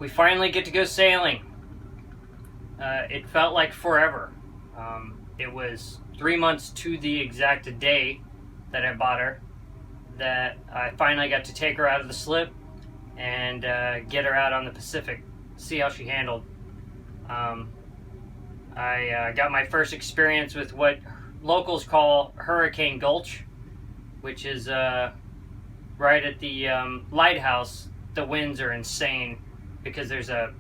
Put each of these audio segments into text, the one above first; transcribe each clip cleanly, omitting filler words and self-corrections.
we finally get to go sailing. It felt like forever. It was 3 months to the exact day that I bought her that I finally got to take her out of the slip and get her out on the Pacific, see how she handled. I got my first experience with what locals call Hurricane Gulch, which is right at the lighthouse. The winds are insane because there's the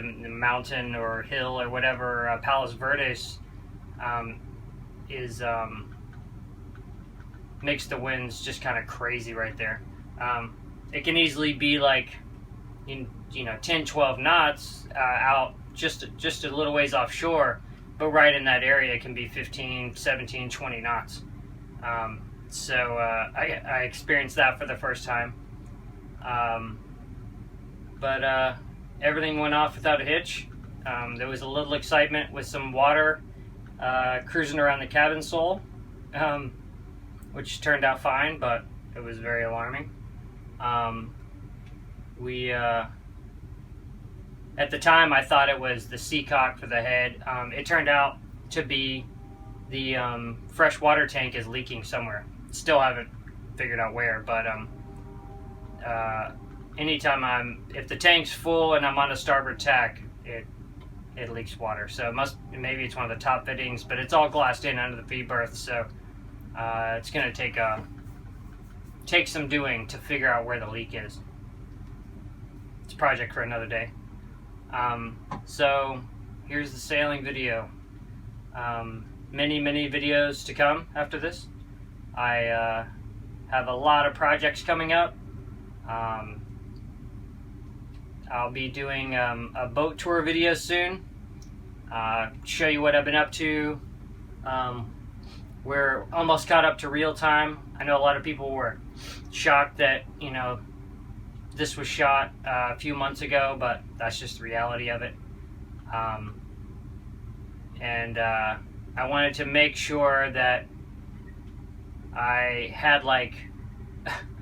mountain or hill or whatever, Palos Verdes, makes the winds just kind of crazy right there. It can easily be like 10, 12 knots out just a little ways offshore, but right in that area it can be 15, 17, 20 knots. So I experienced that for the first time. But everything went off without a hitch. There was a little excitement with some water cruising around the cabin sole, which turned out fine, but it was very alarming. At the time, I thought it was the seacock for the head. It turned out to be the fresh water tank is leaking somewhere. Still haven't figured out where, but anytime if the tank's full and I'm on a starboard tack, it leaks water. So maybe it's one of the top fittings, but it's all glassed in under the feed berth, so it's going to take some doing to figure out where the leak is. It's a project for another day. So here's the sailing video. Many videos to come after this. I have a lot of projects coming up. I'll be doing a boat tour video soon. Show you what I've been up to. We're almost caught up to real time. I know a lot of people were shocked that this was shot a few months ago, but that's just the reality of it. And I wanted to make sure that I had like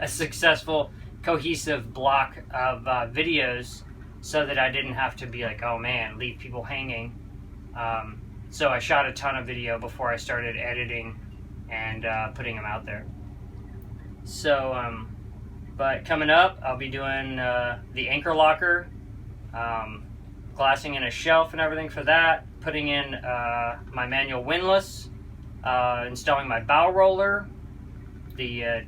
a successful, cohesive block of videos so that I didn't have to be like, oh man, leave people hanging. So I shot a ton of video before I started editing and putting them out there. So, but coming up, I'll be doing the anchor locker, glassing in a shelf and everything for that, putting in my manual windlass, installing my bow roller, the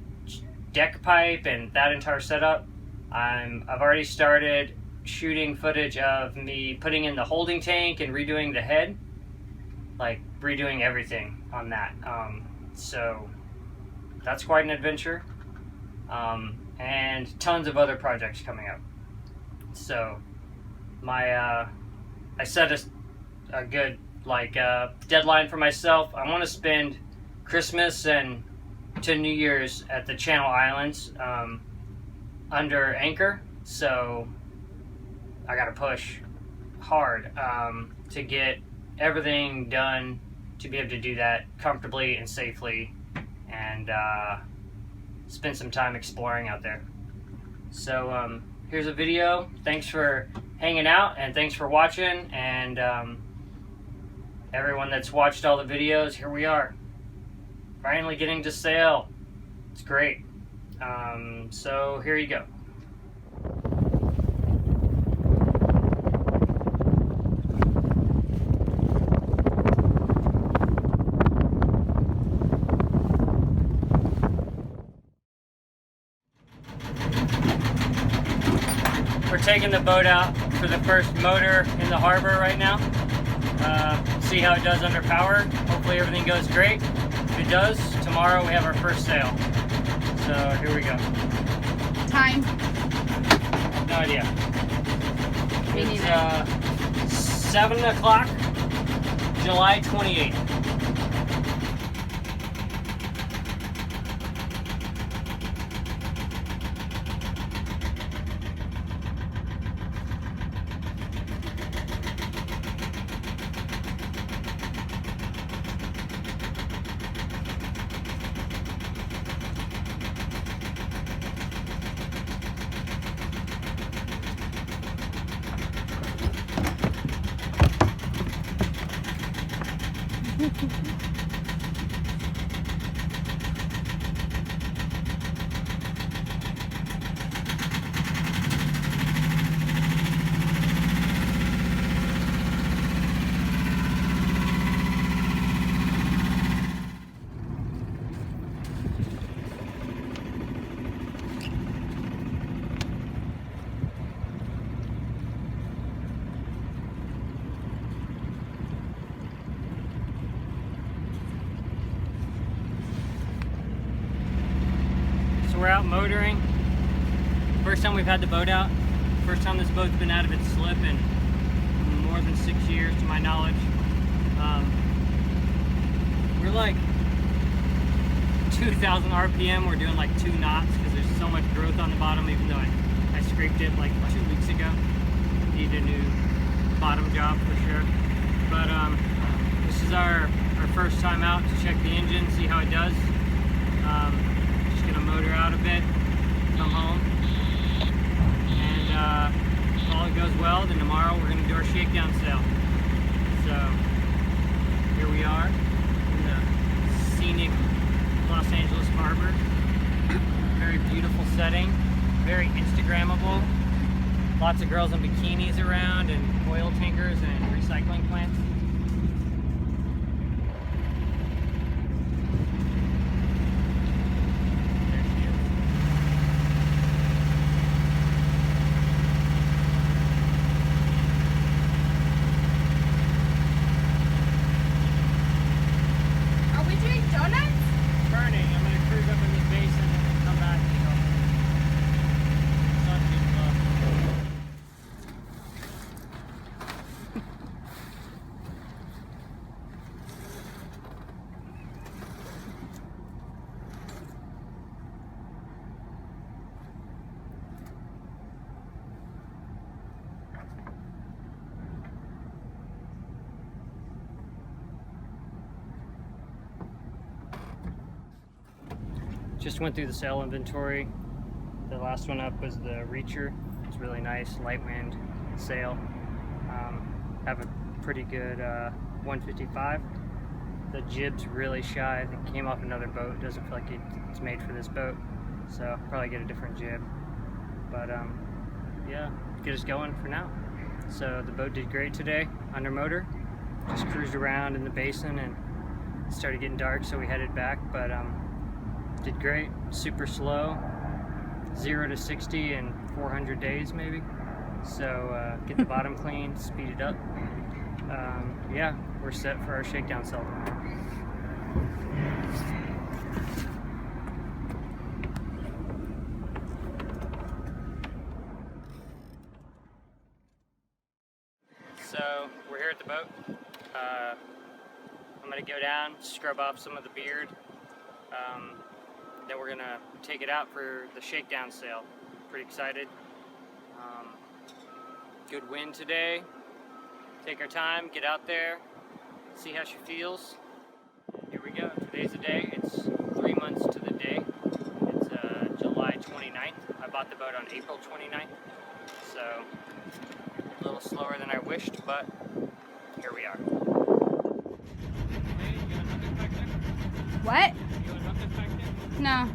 deck pipe, and that entire setup. I've already started shooting footage of me putting in the holding tank and redoing the head, like redoing everything on that. So that's quite an adventure. And tons of other projects coming up. So I set a good deadline for myself. I want to spend Christmas and to New Year's at the Channel Islands under anchor. So I gotta push hard to get everything done to be able to do that comfortably and safely, and spend some time exploring out there. So here's a video. Thanks for hanging out, and thanks for watching, and everyone that's watched all the videos, here we are. Finally getting to sail. It's great. So here you go. We're taking the boat out for the first motor in the harbor right now. See how it does under power. Hopefully everything goes great. If it does, tomorrow we have our first sail. So here we go. Time? No idea. Me It's 7 o'clock, July 28th. We're out motoring. First time we've had the boat out. First time this boat's been out of its slip in more than 6 years to my knowledge. We're like 2,000 RPM. We're doing like 2 knots because there's so much growth on the bottom, even though I scraped it like 2 weeks ago. Need a new bottom job for sure. But this is our first time out to check the engine, see how it does. Gonna motor out a bit, come home, and if all it goes well, then tomorrow we're gonna do our shakedown sail. So here we are in the scenic Los Angeles harbor. Very beautiful setting, very Instagrammable. Lots of girls in bikinis around, and oil tankers and recycling plants. Just went through the sail inventory. The last one up was the Reacher. It's really nice, light wind sail. Have a pretty good 155. The jib's really shy. I think it came off another boat. Doesn't feel like it's made for this boat, so I'll probably get a different jib. But yeah, get us going for now. So the boat did great today under motor. Just cruised around in the basin and it started getting dark, so we headed back. But did great, super slow, 0 to 60 in 400 days maybe. So get the bottom clean, speed it up. Yeah, we're set for our shakedown sail tomorrow. So we're here at the boat. I'm gonna go down, scrub off some of the beard. Then we're gonna take it out for the shakedown sail. Pretty excited. Good wind today. Take our time, get out there, see how she feels. Here we go. Today's the day. It's 3 months to the day. It's July 29th. I bought the boat on April 29th. So a little slower than I wished, but here we are. What? No.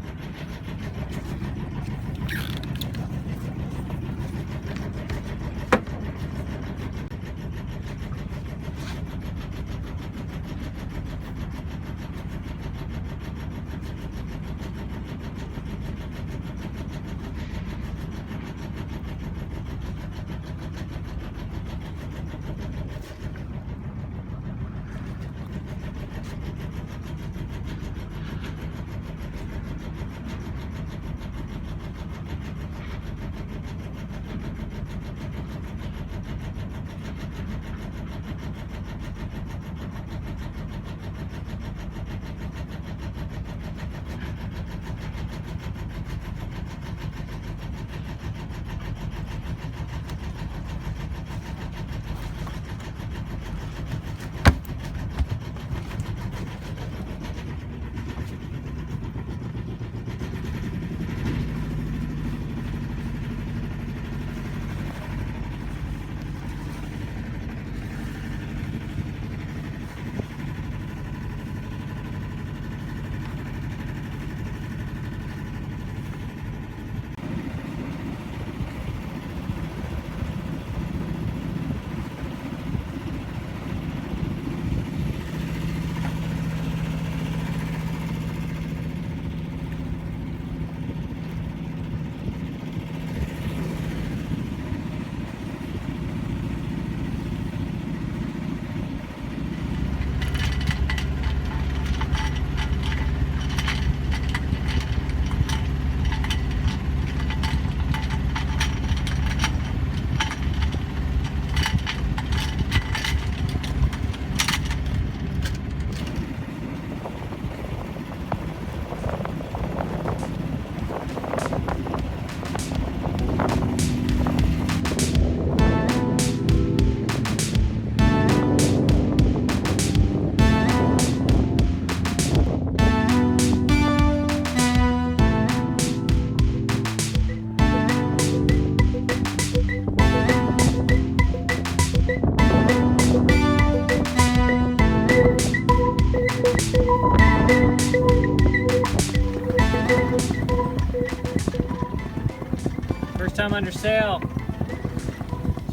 time under sail.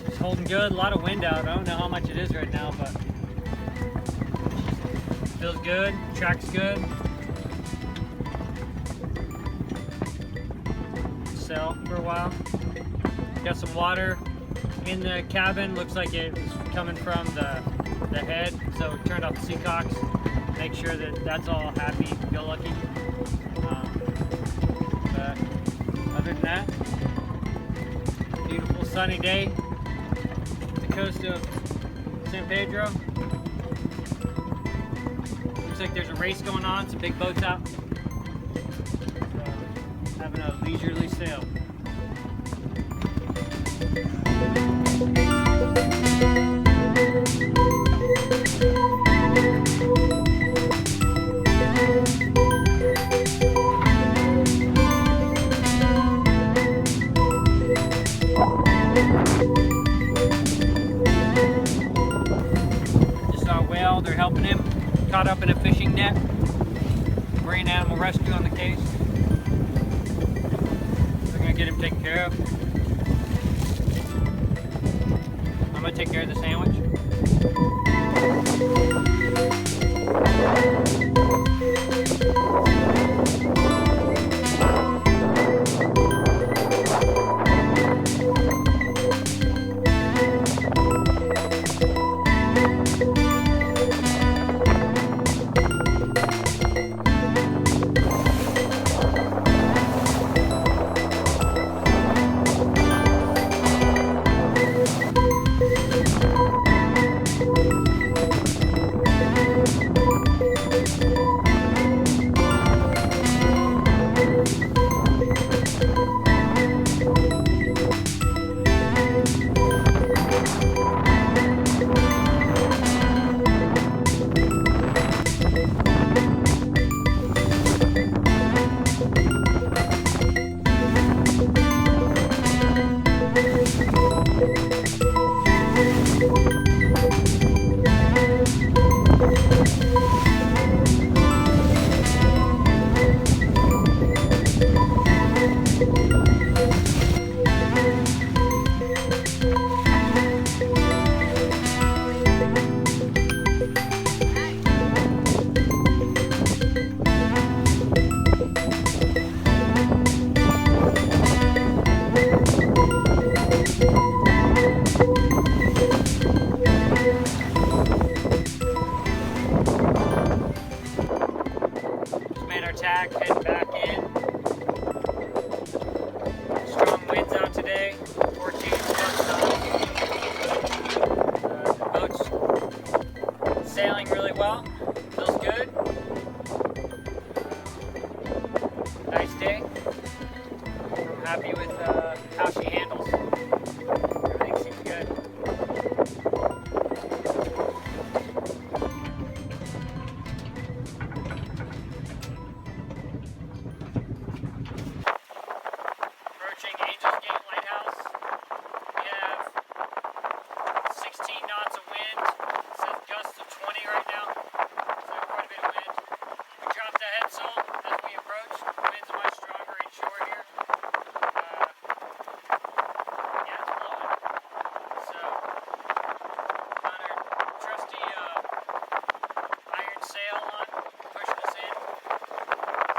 She's holding good. A lot of wind out. I don't know how much it is right now, but feels good. Track's good. Sail for a while. Got some water in the cabin. Looks like it was coming from the head, so we turned off the seacocks. Make sure that that's all happy-go-lucky. But other than that, beautiful sunny day. The coast of San Pedro. Looks like there's a race going on. Some big boats out. So, having a leisurely sail. Just saw a whale. They're helping him. Caught up in a fishing net. Marine animal rescue on the case. They're gonna get him taken care of. I'm gonna take care of the sandwich. Tack, heading back in. Strong winds out today, 14 plus the boat's sailing really well, feels good. Nice day. I'm happy with how she handles. Everything seems good. Lighthouse. We have 16 knots of wind. It says gusts of 20 right now. So quite a bit of wind. We dropped the headsail as we approached. The wind's much stronger inshore here. Yeah, it's blowing. So on our trusty iron sail on, pushing us in.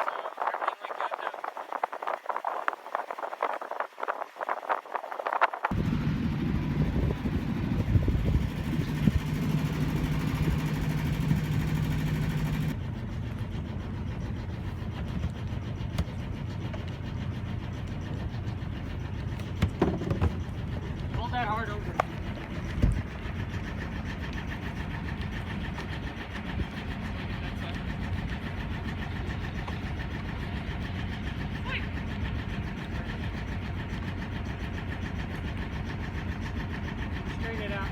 So everything went good though. That hard over. Straighten it out.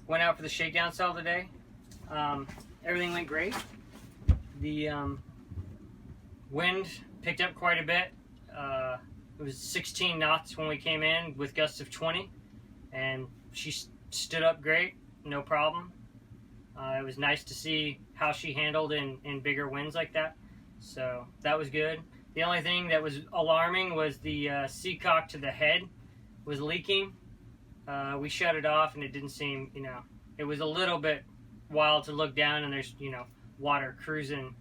Went out for the shakedown sail today. Everything went great. The wind picked up quite a bit. It was 16 knots when we came in with gusts of 20, and she stood up great, no problem. It was nice to see how she handled in bigger winds like that. So that was good. The only thing that was alarming was the seacock to the head was leaking. We shut it off and it didn't seem, it was a little bit wild to look down and there's, water cruising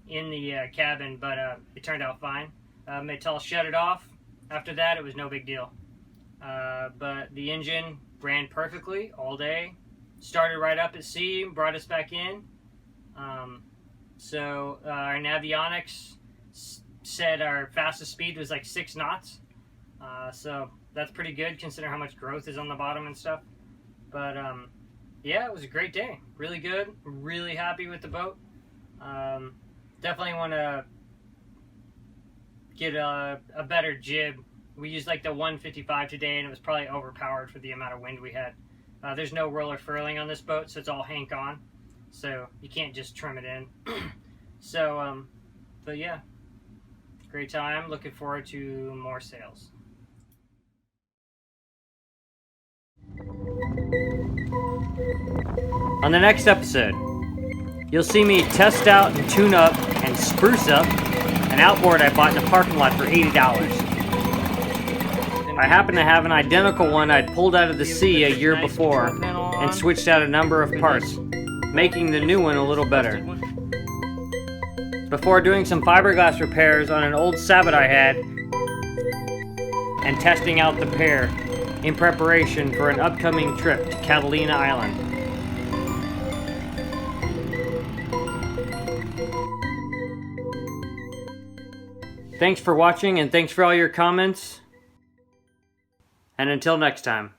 in the cabin, but it turned out fine. Maytel shut it off. After that, it was no big deal. But the engine ran perfectly all day. Started right up at sea, brought us back in. So our navionics said our fastest speed was like 6 knots. So that's pretty good considering how much growth is on the bottom and stuff. But yeah, it was a great day. Really good. Really happy with the boat. Definitely want to get a better jib. We used like the 155 today and it was probably overpowered for the amount of wind we had. There's no roller furling on this boat, so it's all hank on. So you can't just trim it in. So, but yeah, great time. Looking forward to more sails. On the next episode, you'll see me test out and tune up and spruce up an outboard I bought in a parking lot for $80. I happen to have an identical one I'd pulled out of the sea a year before and switched out a number of parts, making the new one a little better. Before doing some fiberglass repairs on an old Sabot I had and testing out the pair in preparation for an upcoming trip to Catalina Island. Thanks for watching and thanks for all your comments. And until next time.